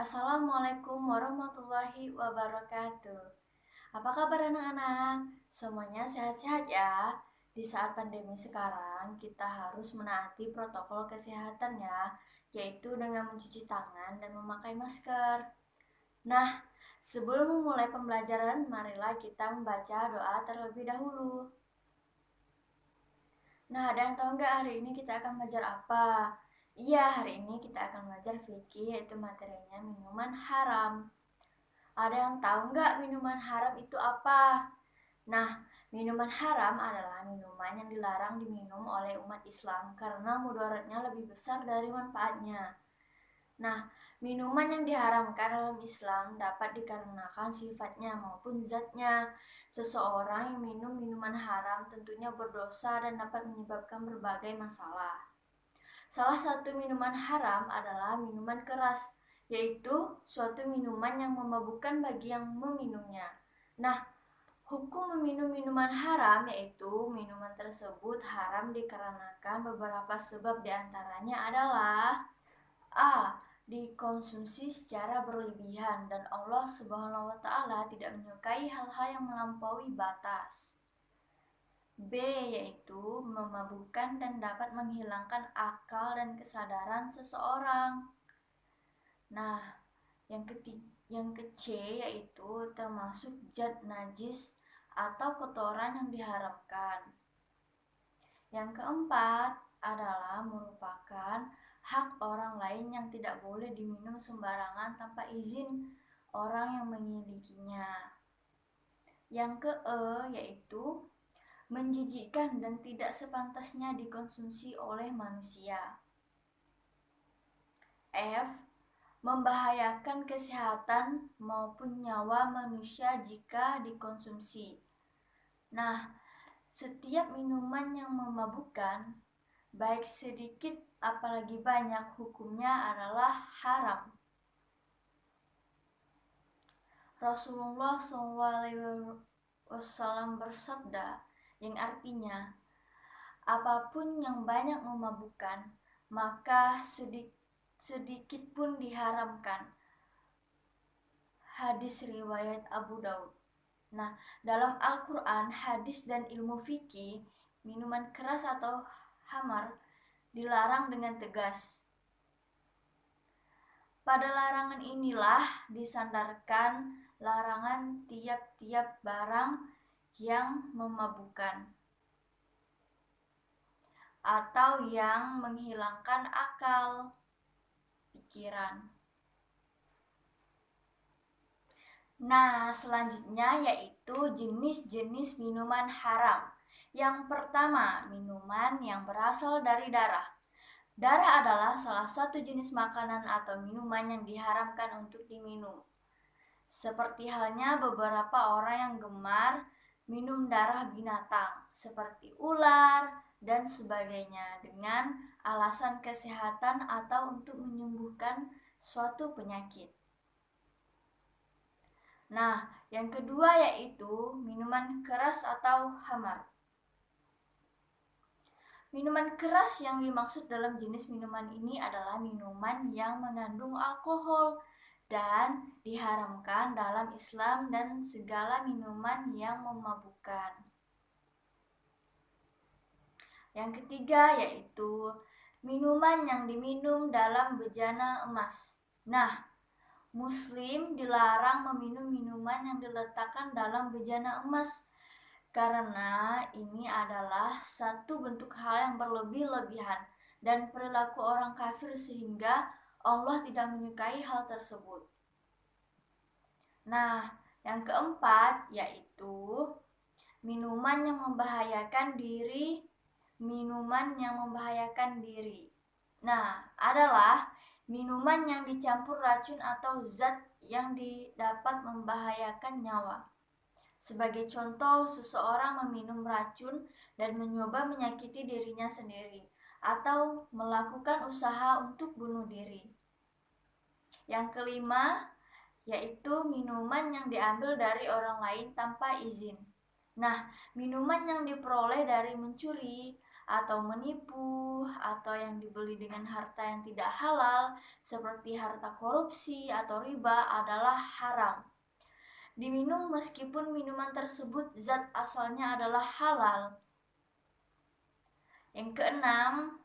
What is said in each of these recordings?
Assalamualaikum warahmatullahi wabarakatuh. Apa kabar anak-anak? Semuanya sehat-sehat ya? Di saat pandemi sekarang, kita harus menaati protokol kesehatan ya, yaitu dengan mencuci tangan dan memakai masker. Nah, sebelum memulai pembelajaran, marilah kita membaca doa terlebih dahulu. Nah, ada yang tahu nggak hari ini kita akan belajar apa? Iya, hari ini kita akan belajar fikih, yaitu materinya minuman haram. Ada yang tahu nggak minuman haram itu apa? Nah, minuman haram adalah minuman yang dilarang diminum oleh umat Islam karena mudaratnya lebih besar dari manfaatnya. Nah, minuman yang diharamkan dalam Islam dapat dikarenakan sifatnya maupun zatnya. Seseorang yang minum minuman haram tentunya berdosa dan dapat menyebabkan berbagai masalah. Salah satu minuman haram adalah minuman keras, yaitu suatu minuman yang memabukkan bagi yang meminumnya. Nah, hukum meminum minuman haram yaitu minuman tersebut haram dikarenakan beberapa sebab, diantaranya adalah A. Dikonsumsi secara berlebihan dan Allah Subhanahu wa taala tidak menyukai hal-hal yang melampaui batas. B. Yaitu memabukkan dan dapat menghilangkan akal dan kesadaran seseorang. Nah, yang ke C yaitu termasuk zat najis atau kotoran yang diharamkan. Yang keempat adalah merupakan hak orang lain yang tidak boleh diminum sembarangan tanpa izin orang yang memilikinya. Yang ke E yaitu menjijikkan dan tidak sepantasnya dikonsumsi oleh manusia. F. Membahayakan kesehatan maupun nyawa manusia jika dikonsumsi. Nah, setiap minuman yang memabukkan, baik sedikit apalagi banyak, hukumnya adalah haram. Rasulullah SAW bersabda, yang artinya, apapun yang banyak memabukkan, maka sedikit pun diharamkan. Hadis riwayat Abu Daud. Nah, dalam Al-Quran, hadis dan ilmu fikih, minuman keras atau khamar dilarang dengan tegas. Pada larangan inilah disandarkan larangan tiap-tiap barang yang memabukkan atau yang menghilangkan akal, pikiran. Nah, selanjutnya yaitu jenis-jenis minuman haram. Yang pertama, minuman yang berasal dari darah. Darah adalah salah satu jenis makanan atau minuman yang diharamkan untuk diminum. Seperti halnya beberapa orang yang gemar minum darah binatang seperti ular dan sebagainya dengan alasan kesehatan atau untuk menyembuhkan suatu penyakit. Nah, yang kedua yaitu minuman keras atau khamar. Minuman keras yang dimaksud dalam jenis minuman ini adalah minuman yang mengandung alkohol dan diharamkan dalam Islam dan segala minuman yang memabukkan. Yang ketiga yaitu minuman yang diminum dalam bejana emas. Nah, Muslim dilarang meminum minuman yang diletakkan dalam bejana emas karena ini adalah satu bentuk hal yang berlebih-lebihan dan perilaku orang kafir sehingga Allah tidak menyukai hal tersebut. Nah, yang keempat yaitu minuman yang membahayakan diri. Nah, adalah minuman yang dicampur racun atau zat yang dapat membahayakan nyawa. Sebagai contoh, seseorang meminum racun dan mencoba menyakiti dirinya sendiri atau melakukan usaha untuk bunuh diri. Yang kelima, yaitu minuman yang diambil dari orang lain tanpa izin. Nah, minuman yang diperoleh dari mencuri atau menipu, atau yang dibeli dengan harta yang tidak halal, seperti harta korupsi atau riba adalah haram. Diminum meskipun minuman tersebut zat asalnya adalah halal. Yang keenam,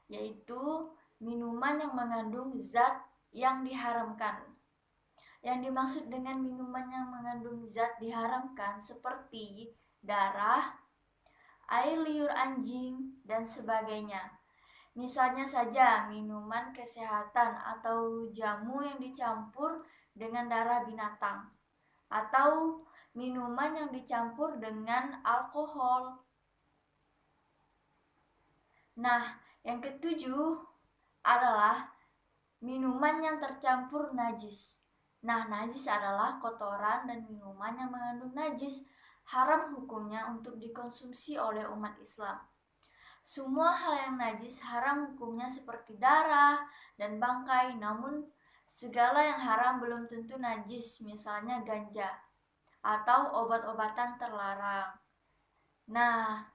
yaitu minuman yang mengandung zat yang diharamkan. Yang dimaksud dengan minuman yang mengandung zat diharamkan seperti darah, air liur anjing, dan sebagainya. Misalnya saja minuman kesehatan atau jamu yang dicampur dengan darah binatang, atau minuman yang dicampur dengan alkohol. Nah, yang ketujuh adalah minuman yang tercampur najis. Nah, najis adalah kotoran dan minuman yang mengandung najis, haram hukumnya untuk dikonsumsi oleh umat Islam. Semua hal yang najis haram hukumnya seperti darah dan bangkai, namun segala yang haram belum tentu najis, misalnya ganja atau obat-obatan terlarang. Nah,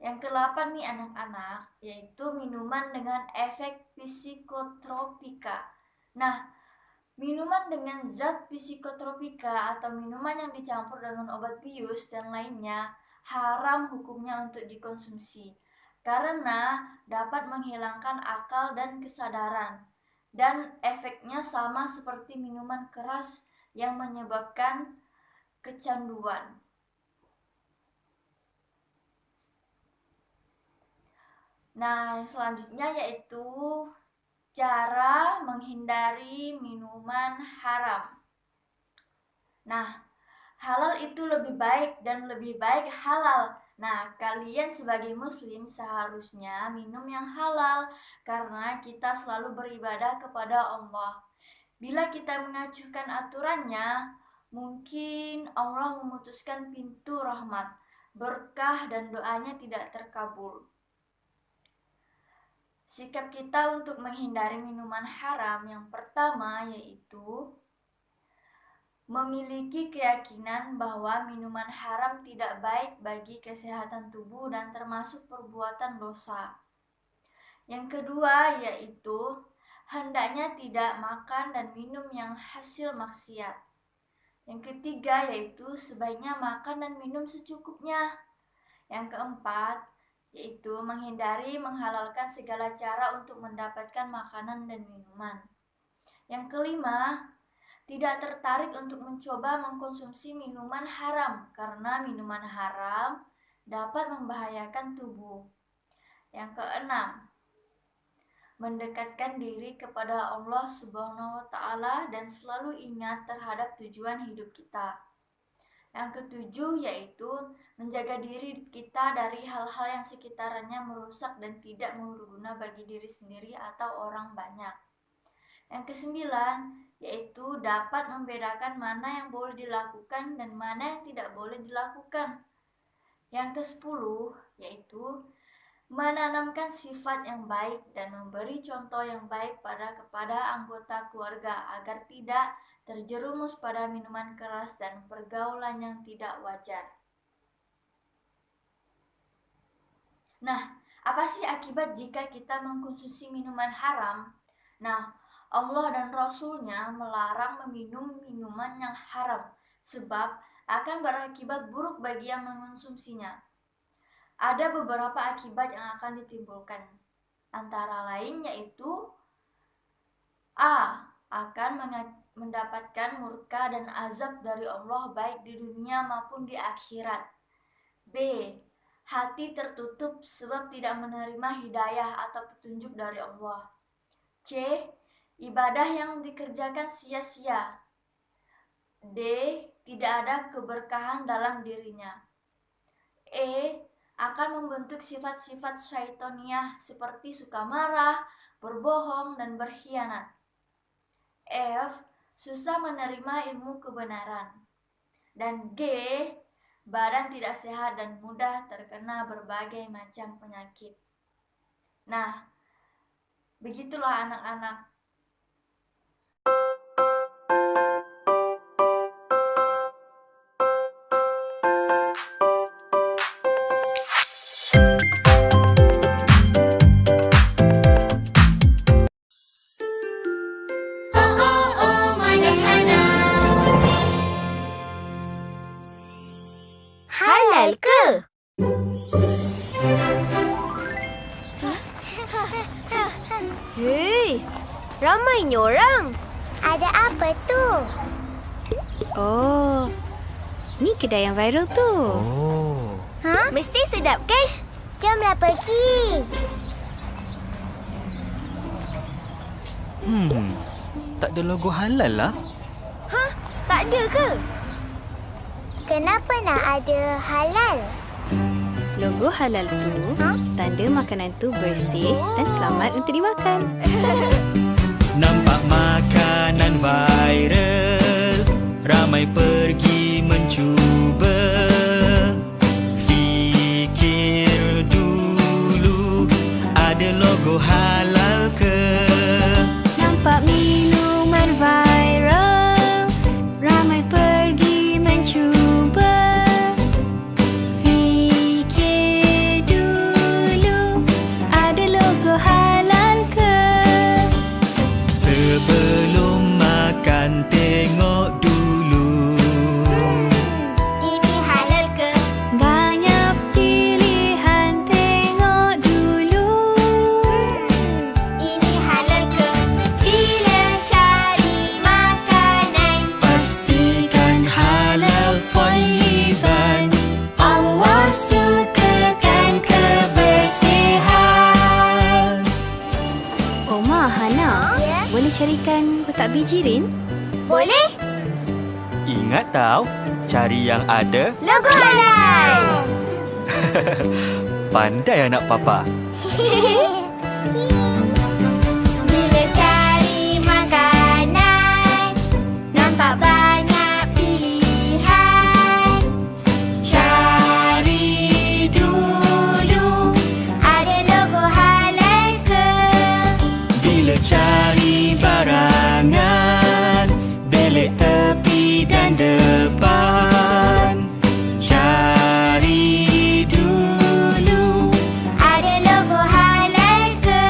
yang ke-8 nih anak-anak, yaitu minuman dengan efek psikotropika. Nah, minuman dengan zat psikotropika atau minuman yang dicampur dengan obat bius dan lainnya haram hukumnya untuk dikonsumsi karena dapat menghilangkan akal dan kesadaran, dan efeknya sama seperti minuman keras yang menyebabkan kecanduan. Nah, yang selanjutnya yaitu cara menghindari minuman haram. Nah, halal itu lebih baik dan lebih baik halal. Nah, kalian sebagai muslim seharusnya minum yang halal karena kita selalu beribadah kepada Allah. Bila kita mengacuhkan aturannya, mungkin Allah memutuskan pintu rahmat, berkah, dan doanya tidak terkabul. Sikap kita untuk menghindari minuman haram yang pertama yaitu memiliki keyakinan bahwa minuman haram tidak baik bagi kesehatan tubuh dan termasuk perbuatan dosa. Yang kedua yaitu hendaknya tidak makan dan minum yang hasil maksiat. Yang ketiga yaitu sebaiknya makan dan minum secukupnya. Yang keempat yaitu menghindari menghalalkan segala cara untuk mendapatkan makanan dan minuman. Yang kelima, tidak tertarik untuk mencoba mengkonsumsi minuman haram karena minuman haram dapat membahayakan tubuh. Yang keenam, mendekatkan diri kepada Allah Subhanahu wa Ta'ala dan selalu ingat terhadap tujuan hidup kita. Yang ketujuh yaitu menjaga diri kita dari hal-hal yang sekitarannya merusak dan tidak berguna bagi diri sendiri atau orang banyak. Yang kesembilan yaitu dapat membedakan mana yang boleh dilakukan dan mana yang tidak boleh dilakukan. Yang kesepuluh yaitu menanamkan sifat yang baik dan memberi contoh yang baik kepada anggota keluarga agar tidak terjerumus pada minuman keras dan pergaulan yang tidak wajar. Nah, apa sih akibat jika kita mengkonsumsi minuman haram? Nah, Allah dan Rasul-Nya melarang meminum minuman yang haram sebab akan berakibat buruk bagi yang mengonsumsinya. Ada beberapa akibat yang akan ditimbulkan, antara lain yaitu A. Akan mendapatkan murka dan azab dari Allah baik di dunia maupun di akhirat. B. Hati tertutup sebab tidak menerima hidayah atau petunjuk dari Allah. C. Ibadah yang dikerjakan sia-sia. D. Tidak ada keberkahan dalam dirinya. E. Akan membentuk sifat-sifat syaitoniah seperti suka marah, berbohong, dan berkhianat. F. Susah menerima ilmu kebenaran. Dan G. Badan tidak sehat dan mudah terkena berbagai macam penyakit. Nah, begitulah anak-anak. Ramainya orang. Ada apa tu? Oh, ni kedai yang viral tu. Oh. Ha? Mesti sedap kan? Jomlah pergi. Tak ada logo halal lah. Ha? Tak ada ke? Kenapa nak ada halal? Logo halal tu tanda makanan tu bersih dan selamat untuk dimakan. Nampak makanan viral, ramai pergi mencuba. Fikir dulu, ada logo halal ke? Nampak minuman viral, ramai pergi mencuba. Fikir dulu, ada logo halal ke? Sebelum makan tengok dulu. Ini halal ke? Banyak pilihan, tengok dulu. Ini halal ke? Bila cari makanan, Pastikan halal thayyiban. Allah sukakan kebersihan. Oma, Hana, Ya? boleh carikan kotak biji Rin? boleh? Ingat tau, cari yang ada. Logo halal. Pandai anak papa. Bila cari makanan, nampak banyak pilihan. Cari dulu, ada logo halal ke? Bila cari barangan, belik tepi dan depan. Cari dulu, Ada logo halal ke?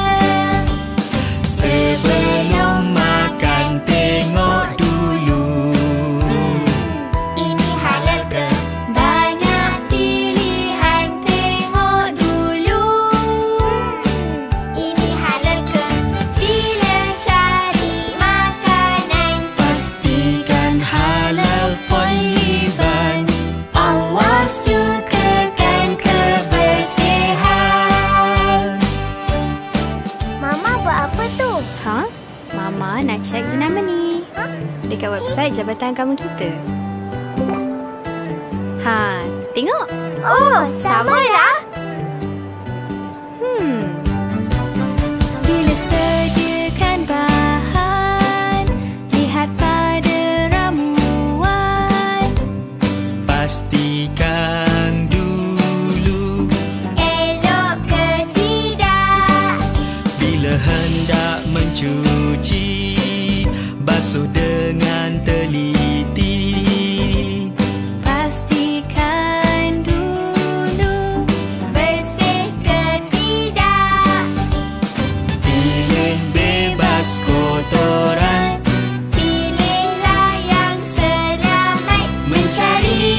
sebelum makan tengok dulu. Ini halal ke? Banyak pilihan, tengok dulu. Ini halal ke? Bila cari makanan, Pastikan halal thayyiban. Allah sukakan kebersihan. Mama buat apa tu? Ha? Mama nak cek jenama ni. Dekat website Jabatan Kamu kita. Ha, tengok. Oh, samalah. Bila sediakan bahan, lihat pada ramuan. Pastikan dulu Elok ke tidak? bila hendak mencuci, basuh dengan teliti. Pastikan dulu Bersih ke tidak? Pilih bebas kotoran, Pilihlah yang selamat. mencari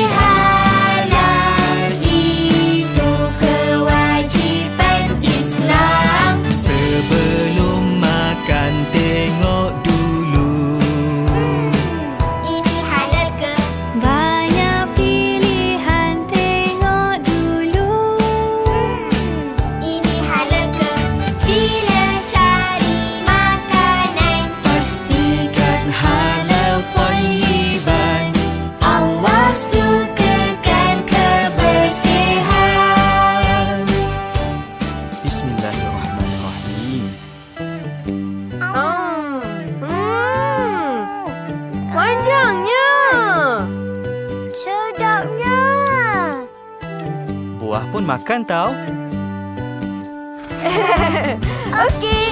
halal itu kewajiban Islam. sebelum makan tengok dulu. Ini halal ke? banyak pilihan, tengok dulu. Ini halal ke? Bila cari makanan, Pastikan halal thayyiban. Allah sukakan kebersihan. Bismillahirrahmanirrahim. Panjangnya. Sedapnya. Buah pun makan tau. Okey.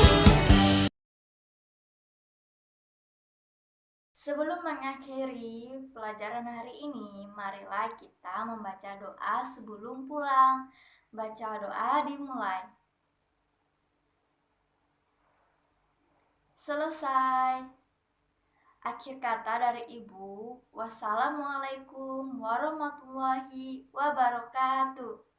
Sebelum mengakhiri pelajaran hari ini, marilah kita membaca doa sebelum pulang. Baca doa dimulai. Selesai. Akhir kata dari Ibu, wassalamualaikum warahmatullahi wabarakatuh.